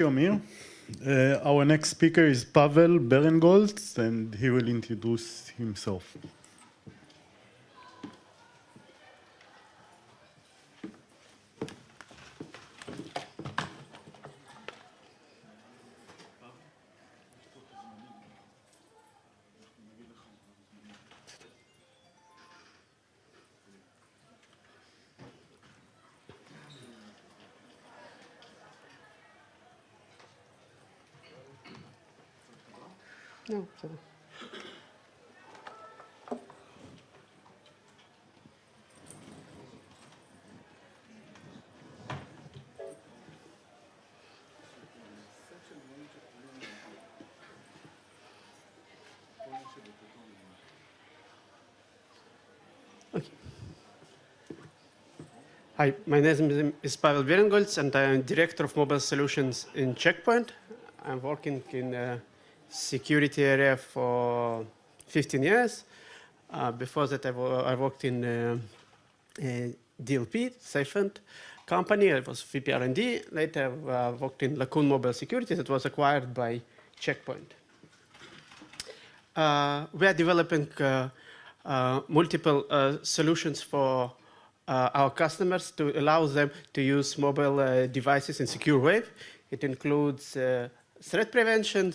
Amir. Our next speaker is Pavel Berengolitz, and he will introduce himself. No, sorry. Okay. Hi, my name is Pavel Berengolitz, and I am Director of Mobile Solutions in Checkpoint. I'm working in security area for 15 years. Before that, I worked in DLP, Safent company. I was VP R&D. Later, I worked in Lacoon Mobile Security that was acquired by Checkpoint. We are developing multiple solutions for our customers to allow them to use mobile devices in secure way. It includes threat prevention,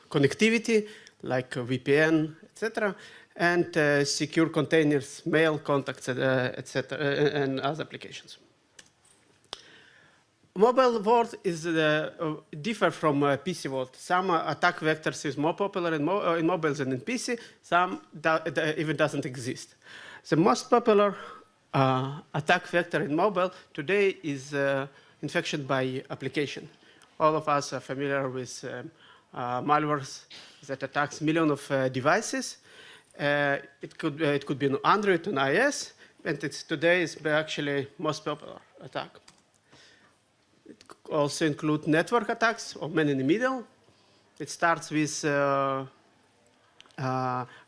connectivity like VPN, etc., and secure containers, mail, contacts, etc., and other applications. Mobile world is differ from PC world. Some attack vectors is more popular in mobile than in PC. Some even doesn't exist. The most popular attack vector in mobile today is infection by application. All of us are familiar with malwares that attacks millions of devices. It could be on Android and iOS, and today is actually most popular attack. It also includes network attacks, or man in the middle. It starts with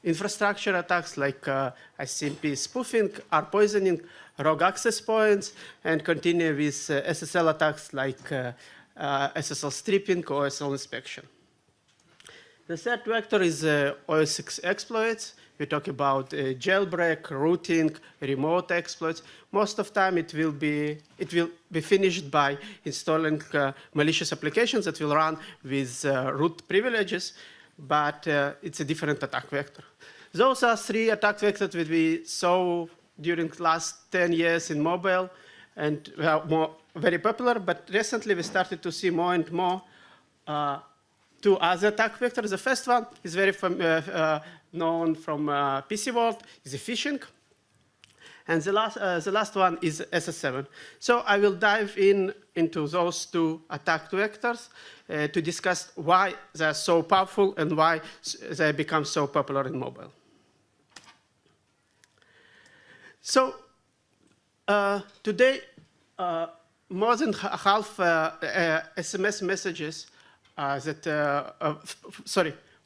infrastructure attacks like ICMP spoofing, R poisoning, rogue access points, and continue with SSL attacks like SSL stripping or SSL inspection. The third vector is OS X exploits. We talk about jailbreak, routing, remote exploits. Most of the time, it will be finished by installing malicious applications that will run with root privileges, but it's a different attack vector. Those are three attack vectors that we saw during the last 10 years in mobile, and were very popular. But recently, we started to see more and more two other attack vectors. The first one is very known from PC world, is a phishing. And the last one is SS7. So I will dive into those two attack vectors to discuss why they're so powerful and why they become so popular in mobile. So today, more than half SMS messages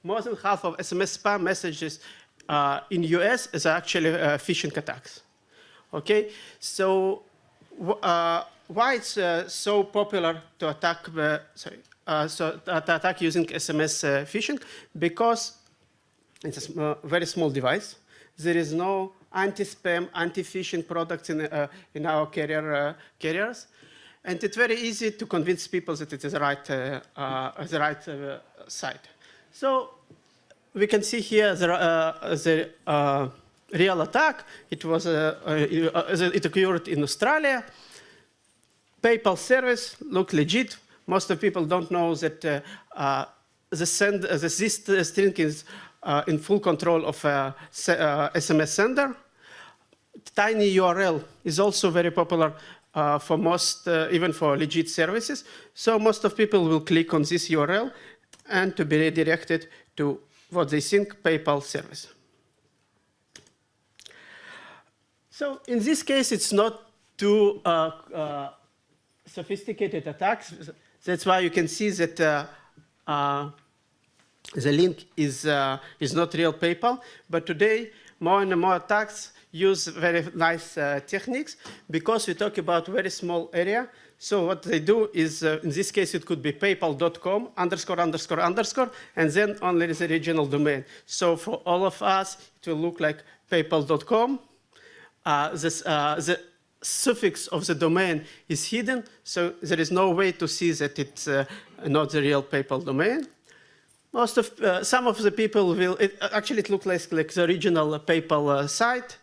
more than half of SMS spam messages in US is actually phishing attacks. Okay, so why it's so popular to attack to attack using SMS phishing? Because it's a very small device. There is no anti-spam, anti-phishing products in our carriers. And it's very easy to convince people that it is the right site. So we can see here the real attack. It occurred in Australia. PayPal service looked legit. Most of people don't know that this string is in full control of SMS sender. Tiny URL is also very popular for most, even for legit services. So most of people will click on this URL and to be redirected to what they think PayPal service. So in this case, it's not too sophisticated attacks. That's why you can see that the link is not real PayPal. But today, more and more attacks use very nice techniques because we talk about very small area. So what they do is, in this case, it could be paypal.com ____, and then only the regional domain. So for all of us, it will look like paypal.com. The suffix of the domain is hidden, so there is no way to see that it's not the real PayPal domain. Some of the people will, actually it looks like the original PayPal site,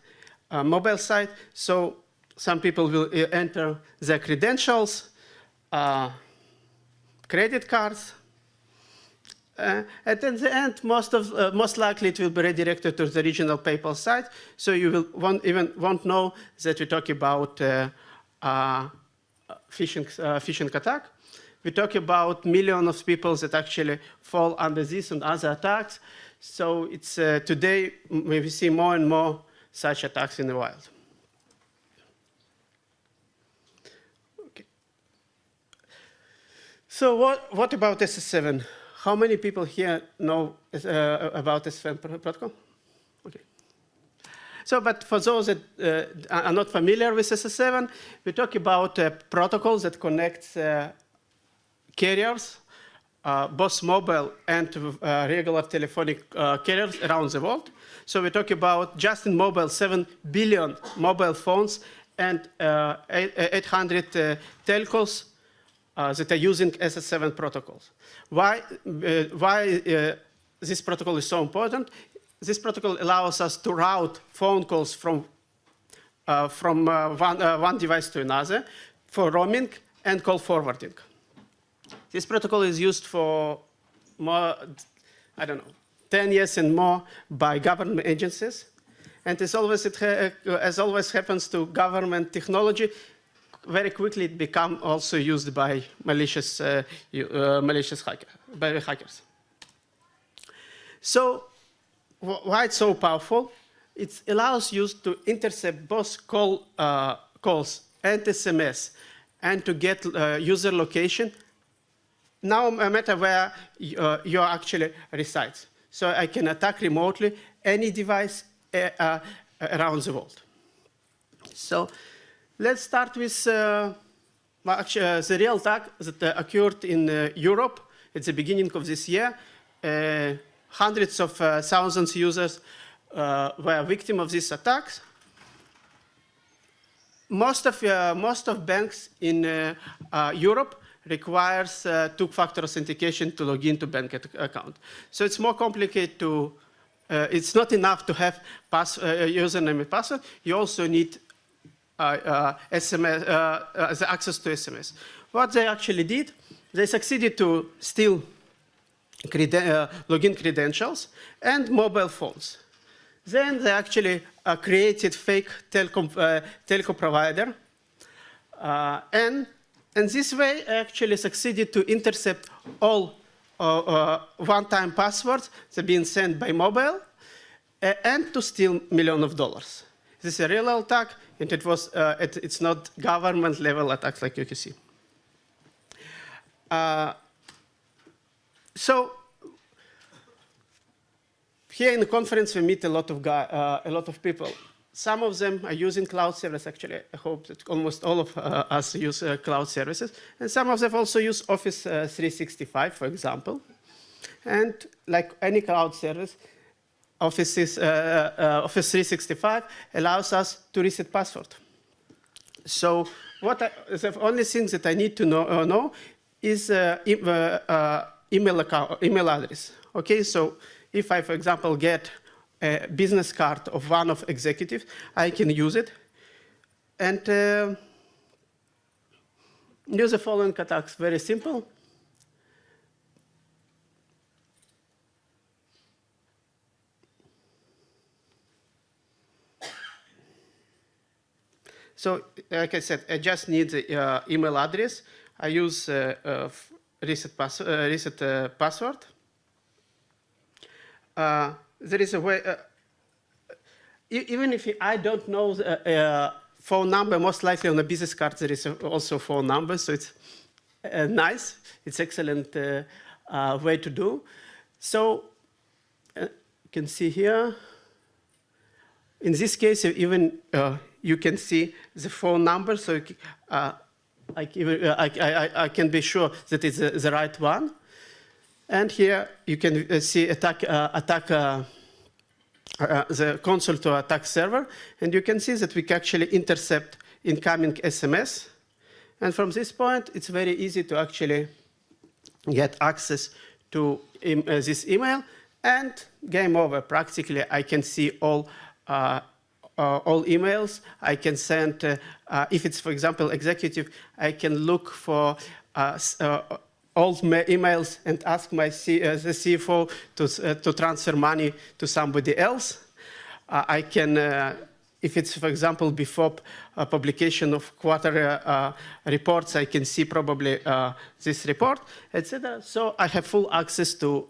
mobile site, so some people will enter their credentials, credit cards, and at the end, most likely it will be redirected to the original PayPal site, so you won't know that we talk about phishing attack. We talk about millions of people that actually fall under this and other attacks. So it's today we see more and more such attacks in the wild. Okay. So what about SS7? How many people here know about SS7 protocol? Okay. So, but for those that are not familiar with SS7, we talk about protocols that connect carriers, both mobile and regular telephonic carriers around the world. So we talk about, just in mobile, 7 billion mobile phones and 800 telcos that are using SS7 protocols. Why this protocol is so important? This protocol allows us to route phone calls from one device to another for roaming and call forwarding. This protocol is used for more, 10 years and more by government agencies. And as always happens to government technology, very quickly it becomes also used by malicious hackers. So why it's so powerful? It allows you to intercept both calls and SMS and to get user location, no matter where you actually resides. So I can attack remotely any device around the world. So let's start with the real attack that occurred in Europe at the beginning of this year. Hundreds of thousands of users were victims of these attacks. Most of banks in Europe requires two-factor authentication to log into bank account. So it's more complicated to, it's not enough to have username and password. You also need SMS, the access to SMS. What they actually did, they succeeded to steal login credentials and mobile phones. Then they actually created fake telco provider, and this way actually succeeded to intercept all one-time passwords that are being sent by mobile, and to steal millions of dollars. This is a real attack, and it's not government-level attacks like you can see. So here in the conference, we meet a lot of people. Some of them are using cloud service. Actually, I hope that almost all of us use cloud services. And some of them also use Office 365, for example. And like any cloud service, Office 365 allows us to reset password. So the only thing that I need to know is email address. Okay, so if I, for example, get a business card of one of executives, I can use it and use the following attacks. Very simple. So, like I said, I just need the email address. I use reset password. There is a way, even if I don't know the phone number, most likely on a business card there is also a phone number, so it's nice. It's excellent way to do. So you can see here, in this case, even you can see the phone number, so I can be sure that it's the right one. And here you can see the console to attack server, and you can see that we can actually intercept incoming SMS. And from this point, it's very easy to actually get access to this email, and game over. Practically, I can see all emails. I can send, if it's, for example, executive, I can look for all emails and ask my the CFO to transfer money to somebody else. I can, if it's, for example, before publication of quarter reports, I can see probably this report, etc. So I have full access to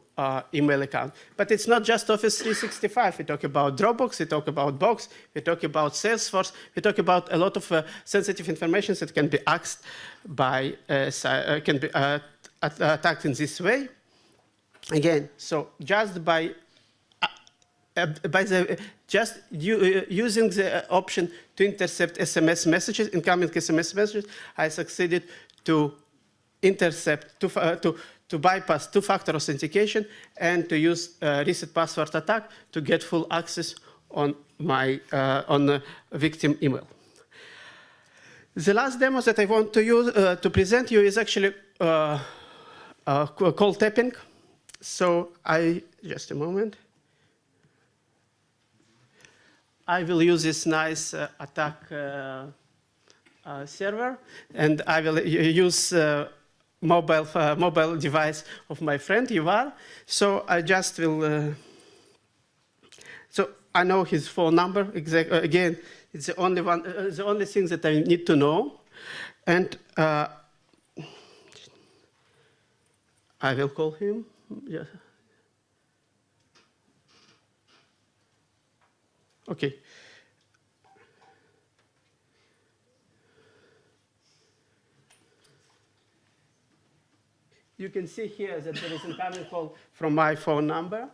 email account. But it's not just Office 365. We talk about Dropbox, we talk about Box, we talk about Salesforce, we talk about a lot of sensitive information that can be accessed by, can be attacked in this way. Again, so just by using the option to intercept SMS messages, incoming SMS messages, I succeeded to intercept, to bypass two-factor authentication and to use reset password attack to get full access on my victim email. The last demo that I want to use to present you is actually call tapping. So just a moment. I will use this nice attack server, and I will use mobile device of my friend Yuval. So I just will. So I know his phone number. Again, it's the only one, the only thing that I need to know, and I will call him. Yeah. Okay. You can see here that there is an incoming call from my phone number,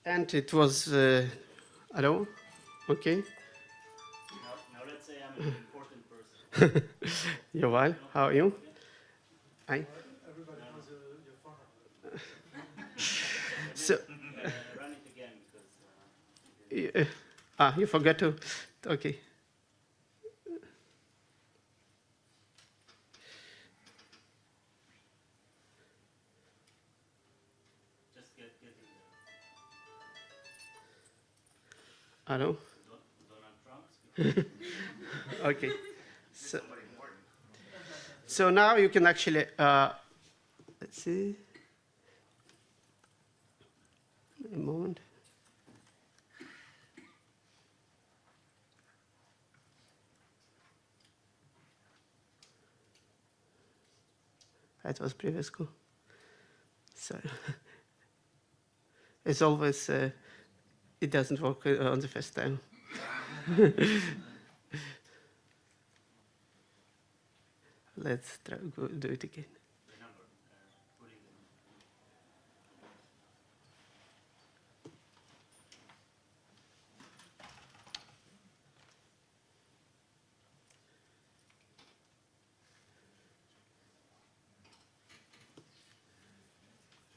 and it was, hello? Okay. Now let's say I'm an important person. Yoval, how are you? Hi. Everybody has your phone number. So, Run it again because. you forgot to, okay. Just get in there. Hello? Donald Trump. Okay. So now you can actually, let's see. A moment. That was previous call. So, as always, it doesn't work on the first time. Let's try do it again. The number. Putting the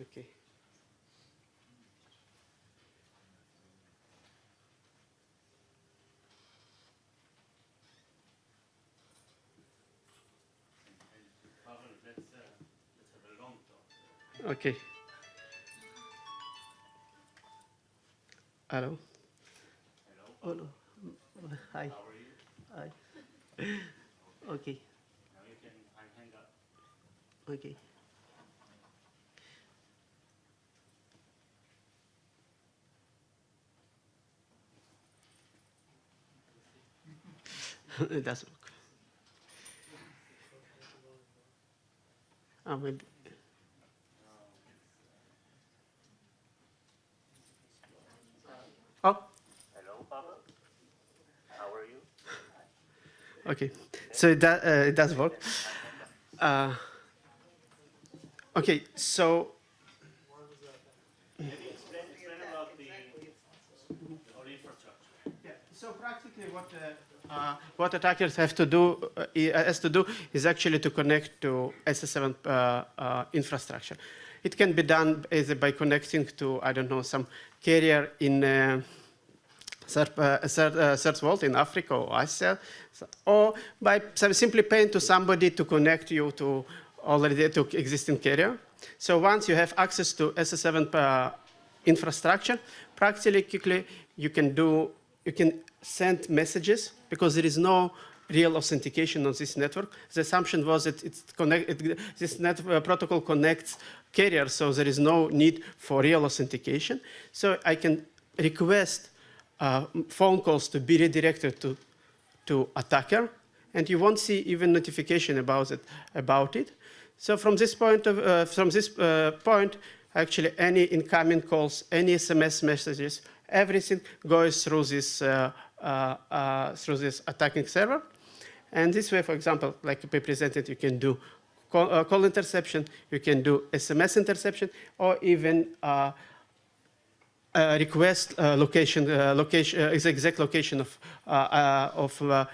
Okay. Pavel, let's have a long talk. Okay. Hello. Hello. Oh no. Hi. How are you? Hi. Okay. Now you can hang up. Okay. It doesn't work. Maybe. Oh, Hello, Pavel. How are you? okay. So it does work. Okay, so Maybe explain about the whole infrastructure. yeah, So practically, what attackers have to do is actually to connect to SS7 infrastructure. It can be done either by connecting to, I don't know, some carrier in third world in Africa or Asia, or by simply paying to somebody to connect you to existing carrier. So once you have access to SS7 infrastructure, practically you can send messages because there is no real authentication on this network. The assumption was that this protocol connects carriers, so there is no need for real authentication. So I can request phone calls to be redirected to attacker, and you won't see even notification about it. So from this point, actually any incoming calls, any SMS messages, everything goes through this attacking server. And this way, for example, like we presented, you can do call interception, you can do SMS interception, or even request exact location of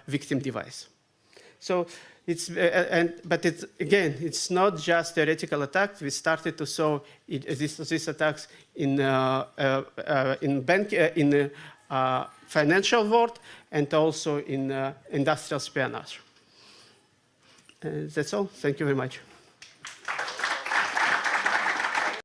victim device. So it's not just theoretical attacks. We started to saw these attacks in financial world and also in industrial espionage. That's all. Thank you very much.